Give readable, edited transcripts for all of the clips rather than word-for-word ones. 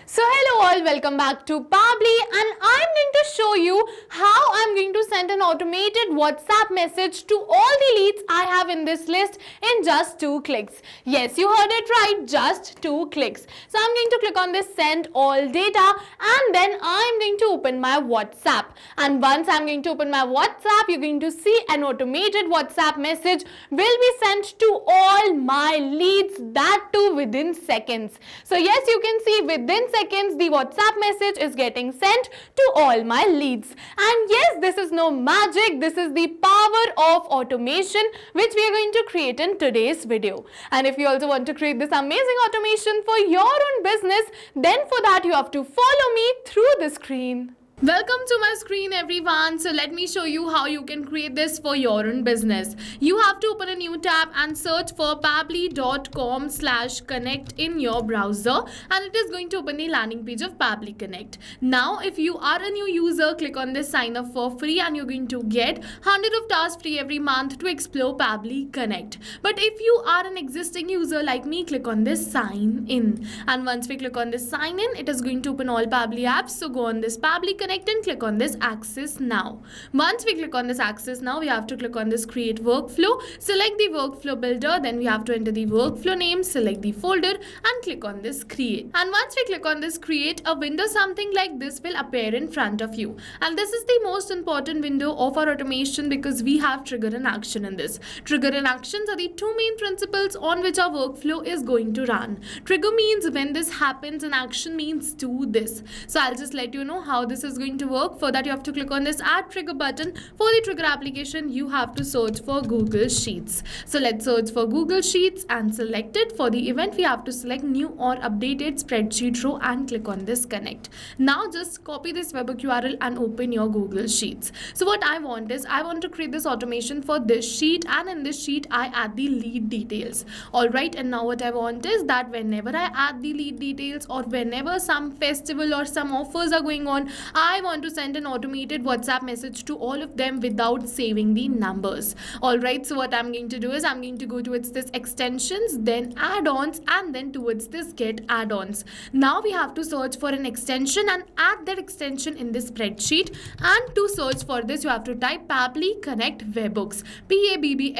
So hello all, welcome back to Pabbly, and I'm going to show you how I'm going to send an automated WhatsApp message to all the leads I have in this list in just 2 clicks. Yes, you heard it right, just 2 clicks. So I'm going to click on this send all data, and then I'm going to open my WhatsApp. And once I'm going to open my WhatsApp, you're going to see an automated WhatsApp message will be sent to all my leads, that too within seconds. So yes, you can see within seconds the WhatsApp message is getting sent to all my leads. And yes, this is no magic, this is the power of automation which we are going to create in today's video. And if you also want to create this amazing automation for your own business, then for that you have to follow me through the screen. Welcome to my screen everyone. So let me show you how you can create this for your own business. You have to open a new tab and search for pabbly.com/connect in your browser, and it is going to open the landing page of Pabbly Connect. Now if you are a new user, click on this sign up for free and you're going to get 100 of tasks free every month to explore Pabbly Connect. But if you are an existing user like me, click on this sign in, and once we click on this sign in, it is going to open all Pabbly apps. So go on this Pabbly Connect and click on this access now. Once we click on this access now, we have to click on this create workflow, select the workflow builder, then we have to enter the workflow name, select the folder and click on this create. And once we click on this create, a window something like this will appear in front of you, and this is the most important window of our automation because we have trigger and action in this. Trigger and actions are the two main principles on which our workflow is going to run. Trigger means when this happens and action means do this. So I'll just let you know how this is going to work. For that you have to click on this add trigger button. For the trigger application you have to search for Google Sheets. So let's search for Google Sheets and select it. For the event we have to select new or updated spreadsheet row and click on this connect. Now just copy this web URL and open your Google Sheets. So what I want is I want to create this automation for this sheet, and in this sheet I add the lead details. Alright, and now what I want is that whenever I add the lead details or whenever some festival or some offers are going on, I want to send an automated WhatsApp message to all of them without saving the numbers. Alright, so what I'm going to do is I'm going to go towards this extensions, then add-ons, and then towards this get add-ons. Now we have to search for an extension and add that extension in this spreadsheet, and to search for this you have to type Pabbly Connect Webhooks, Pabbly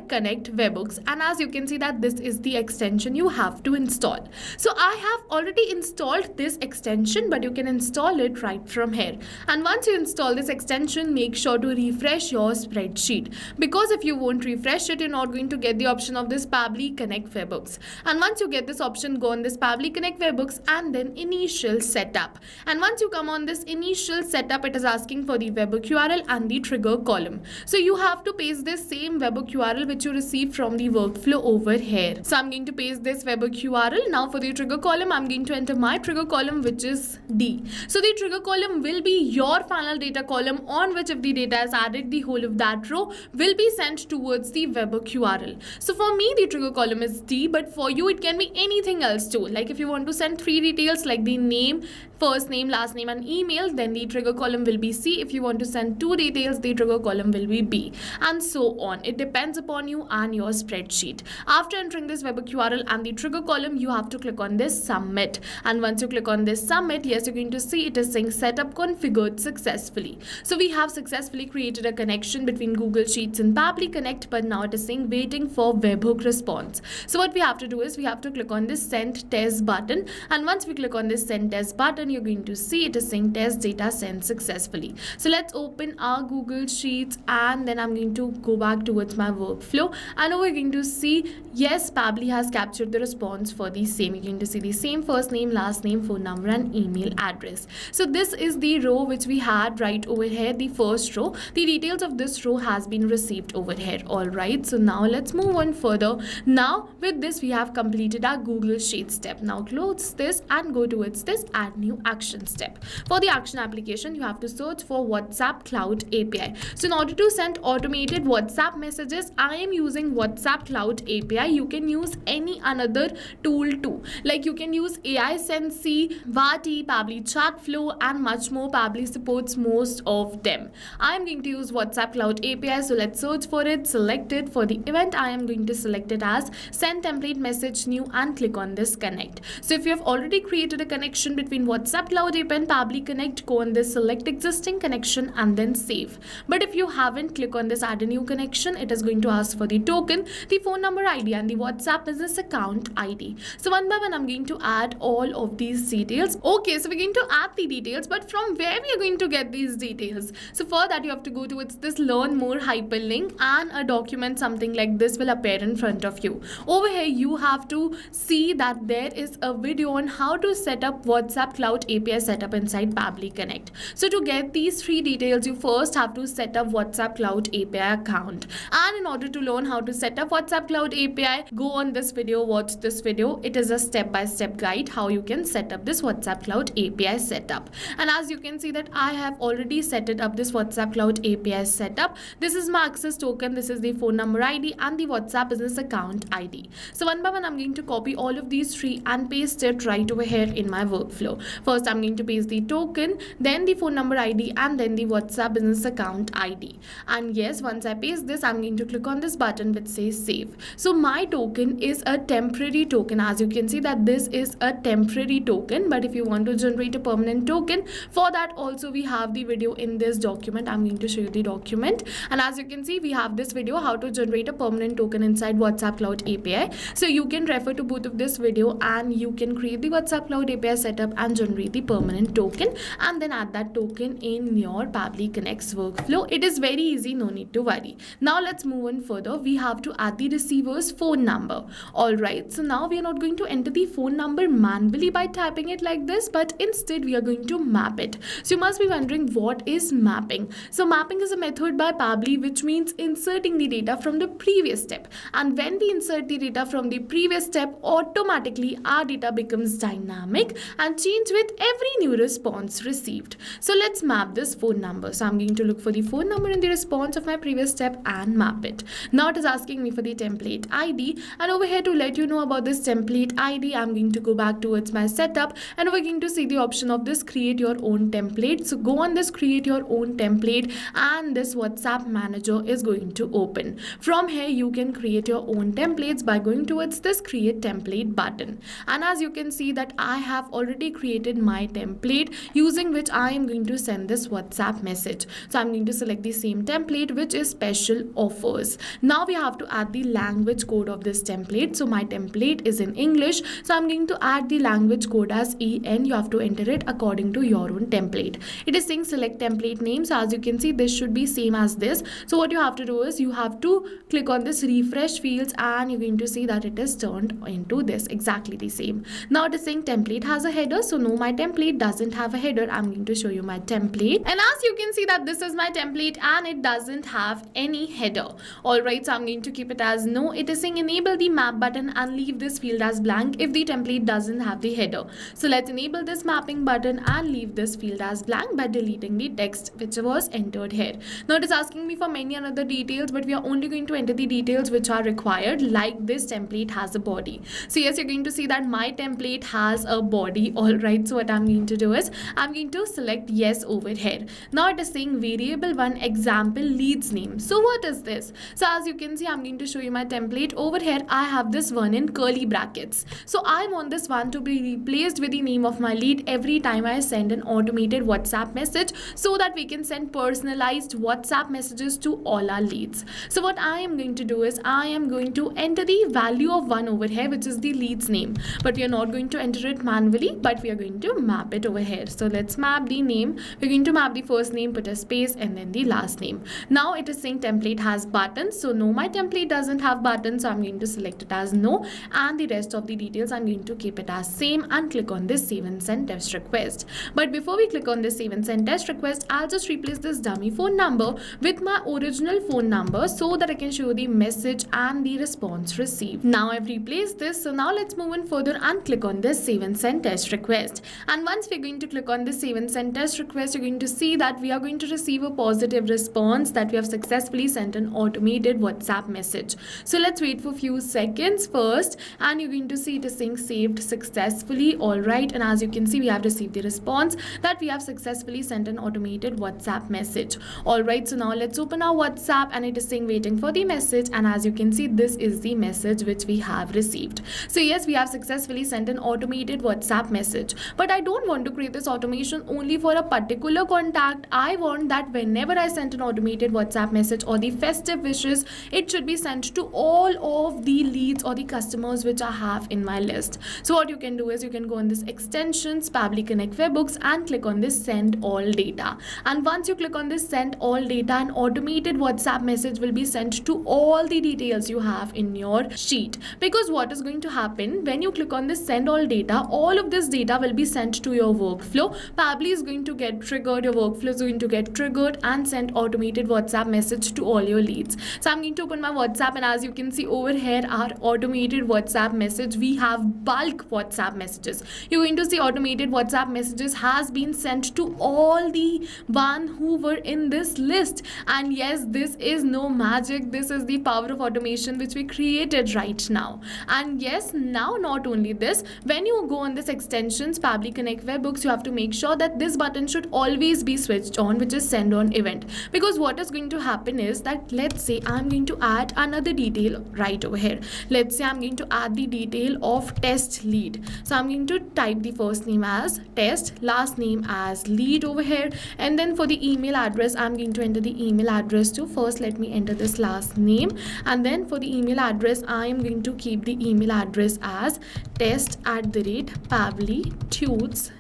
Connect Webhooks, and as you can see that this is the extension you have to install. So I have already installed this extension, but you can install it right from here. And once you install this extension, make sure to refresh your spreadsheet, because if you won't refresh it, you're not going to get the option of this Pabbly Connect Webhooks. And once you get this option, go on this Pabbly Connect Webhooks and then initial setup. And once you come on this initial setup, it is asking for the webhook URL and the trigger column. So you have to paste this same webhook URL which you received from the workflow over here. So I'm going to paste this webhook URL. Now for the trigger column, I'm going to enter my trigger column, which is D. So the trigger column will be your final data column on which if the data is added, the whole of that row will be sent towards the webhook URL. So for me the trigger column is D, but for you it can be anything else too. Like if you want to send 3 details like the name, first name, last name and email, then the trigger column will be C. If you want to send 2 details, the trigger column will be B, and so on. It depends upon you and your spreadsheet. After entering this webhook URL and the trigger column, you have to click on this submit, and once you click on this submit, yes, you're going to see it is saying setup configured successfully. So we have successfully created a connection between Google Sheets and Pabbly Connect, but now it is saying waiting for webhook response. So what we have to do is we have to click on this send test button, and once we click on this send test button, you're going to see it is saying test data sent successfully. So let's open our Google Sheets, and then I'm going to go back towards my workflow, and now we're going to see yes, Pabbly has captured the response for the same. You're going to see the same first name, last name, phone number and email address. So this is the row which we had right over here, the first row. The details of this row has been received over here. Alright, so now let's move on further. Now with this we have completed our Google Sheets step. Now close this and go towards this add new action step. For the action application you have to search for WhatsApp Cloud API. So in order to send automated WhatsApp messages, I am using WhatsApp Cloud API. You can use any another tool too, like you can use AI Sensei, Vati, Pabbly Chat Flow and much more, Pabbly supports most of them. I am going to use WhatsApp Cloud API, so let's search for it, select it. For the event, I am going to select it as send template message new and click on this connect. So if you have already created a connection between WhatsApp Cloud API and Pabbly Connect, go on this select existing connection and then save. But if you haven't, click on this add a new connection. It is going to ask for the token, the phone number ID and the WhatsApp business account ID. So one by one, I'm going to add all of these details. Okay, so we're going to add the details, but from where we are going to get these details? So for that, you have to go towards this learn more hyperlink, and a document something like this will appear in front of you. Over here, you have to see that there is a video on how to set up WhatsApp Cloud API setup inside Pabbly Connect. So to get these three details, you first have to set up WhatsApp Cloud API account. And in order to learn how to set up WhatsApp Cloud API, go on this video, watch this video. It is a step-by-step guide how you can set up this WhatsApp Cloud API setup. And as you can see that I have already set it up, this WhatsApp Cloud API setup. This is my access token, this is the phone number ID and the WhatsApp business account ID. So one by one, I'm going to copy all of these three and paste it right over here in my workflow. First, I'm going to paste the token, then the phone number ID and then the WhatsApp business account ID. And yes, once I paste this, I'm going to click on this button which says save. So my token is a temporary token. As you can see that this is a temporary token, but if you want to generate a permanent token, for that also we have the video in this document. I'm going to show you the document, and as you can see, we have this video how to generate a permanent token inside WhatsApp Cloud API. So you can refer to both of this video and you can create the WhatsApp Cloud API setup and generate the permanent token and then add that token in your Pabbly Connect's workflow. It is very easy, no need to worry. Now let's move on further. We have to add the receiver's phone number. Alright, so now we are not going to enter the phone number manually by typing it like this, but instead we are going to map it. So you must be wondering, what is mapping? So mapping is a method by Pabbly which means inserting the data from the previous step, and when we insert the data from the previous step, automatically our data becomes dynamic and change with every new response received. So let's map this phone number. So I'm going to look for the phone number in the response of my previous step and map it. Now it is asking me for the template ID, and over here to let you know about this template ID, I'm going to go back towards my setup and we're going to see the option of this create your own template. So go on this create your own template and this WhatsApp manager is going to open. From here you can create your own templates by going towards this create template button, and as you can see that I have already created my template using which I am going to send this WhatsApp message. So I'm going to select the same template which is special offers. Now we have to add the language code of this template. So my template is in English, so I'm going to add the language code as EN. You have to enter it according to your own template. It is saying select template name, so as you can see this should be same as this. So what you have to do is you have to click on this refresh fields and you're going to see that it is turned into this exactly the same. Now it is saying template has a header, so no, my template doesn't have a header. I'm going to show you my template, and as you can see that this is my template and it doesn't have any header. Alright, so I'm going to keep it as no. It is saying enable the map button and leave this field as blank if the template doesn't have the header. So let's enable this mapping button and leave this field as blank by deleting the text which was entered here. Now it is asking me for many other details, but we are only going to enter the details which are required, like this template has a body. So yes, you're going to see that my template has a body. Alright, so what I'm going to do is I'm going to select yes over here. Now it is saying variable 1 example leads name. So what is this? So as you can see, I'm going to show you my template. Over here I have this one in curly brackets. So I want this one to be replaced with the name of my lead every time I send an automated WhatsApp message, so that we can send personalized WhatsApp messages to all our leads. So what I am going to do is I am going to enter the value of 1 over here, which is the lead's name, but we are not going to enter it manually, but we are going to map it over here. So let's map the name. We're going to map the first name, put a space and then the last name. Now it is saying template has buttons, so no, my template doesn't have buttons, so I'm going to select it as no, and the rest of the details I'm going to keep it as same and click on this save and send test request. But before we click on this save and send test request, I'll just replace this dummy phone number with my original phone number so that I can show the message and the response received. Now I've replaced this, so now let's move on further and click on this save and send test request. And once we're going to click on this save and send test request, you're going to see that we are going to receive a positive response that we have successfully sent an automated WhatsApp message. So let's wait for a few seconds first, and you're going to see it is saying saved successfully. Alright, and as you can see, we have received the response that we have successfully sent an automated WhatsApp message. Alright, so now let's open our WhatsApp, and it is saying waiting for the message, and as you can see, this is the message which we have received. So yes, we have successfully sent an automated WhatsApp message, but I don't want to create this automation only for a particular contact. I want that whenever I send an automated WhatsApp message or the festive wishes, it should be sent to all of the leads or the customers which I have in my list. So what you can do is you can go on this extensions, Pabbly Connect webhooks, and click on this send all data. And once you click on this send all data, an automated WhatsApp message will be sent to all the details you have in your sheet. Because what is going to happen when you click on this send all data, all of this data will be sent to your workflow. Pabbly is going to get triggered, your workflow is going to get triggered and send automated WhatsApp message to all your leads. So I'm going to open my WhatsApp, and as you can see over here, our automated WhatsApp message, we have bulk WhatsApp messages. You're going to see automated WhatsApp messages has been sent to all the one who were in this list. And yes, this is no magic, this is the power of automation which we created right now. And yes, now not only this, when you go on this extensions, Pabbly Connect webhooks, you have to make sure that this button should always be switched on, which is send on event. Because what is going to happen is that, let's say I'm going to add another detail right over here. Let's say I'm going to add the detail of test lead. So I'm going to type the first name as test, last name as lead over here, and then for the email address, I'm going to enter the email address too. First, let me enter this last name, and then for the email address, I am going to keep the email address as test@pabblytudes.com.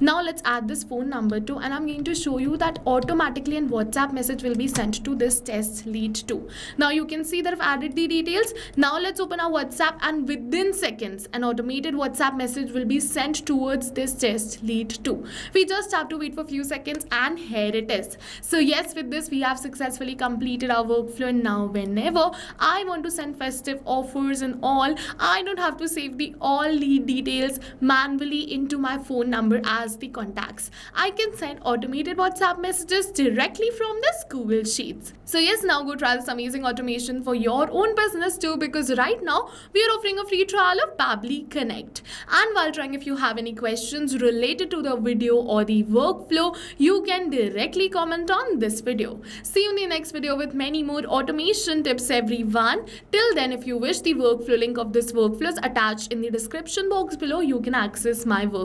Now let's add this phone number too, and I'm going to show you that automatically a WhatsApp message will be sent to this test lead too. Now you can see that I've added the details. Now let's open our WhatsApp, and within seconds an automated WhatsApp message will be sent towards this test lead too. We just have to wait for a few seconds, and here it is. So yes, with this we have successfully completed our workflow, and now whenever I want to send festive offers and all, I don't have to save the all lead details manually into my phone number as the contacts. I can send automated WhatsApp messages directly from this Google Sheets. So yes, now go try this amazing automation for your own business too, because right now we are offering a free trial of Pabbly Connect. And while trying, if you have any questions related to the video or the workflow, you can directly comment on this video. See you in the next video with many more automation tips, everyone. Till then, if you wish, the workflow link of this workflow is attached in the description box below. You can access my workflow.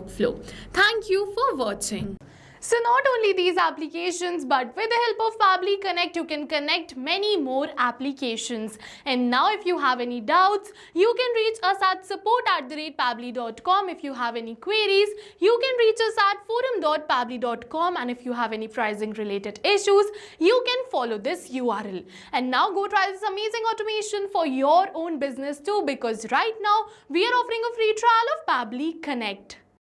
Thank you for watching. So not only these applications, but with the help of Pabbly Connect, you can connect many more applications. And now if you have any doubts, you can reach us at support@pabbly.com. If you have any queries, you can reach us at forum.pabbly.com. And if you have any pricing related issues, you can follow this URL. And now go try this amazing automation for your own business too, because right now we are offering a free trial of Pabbly Connect.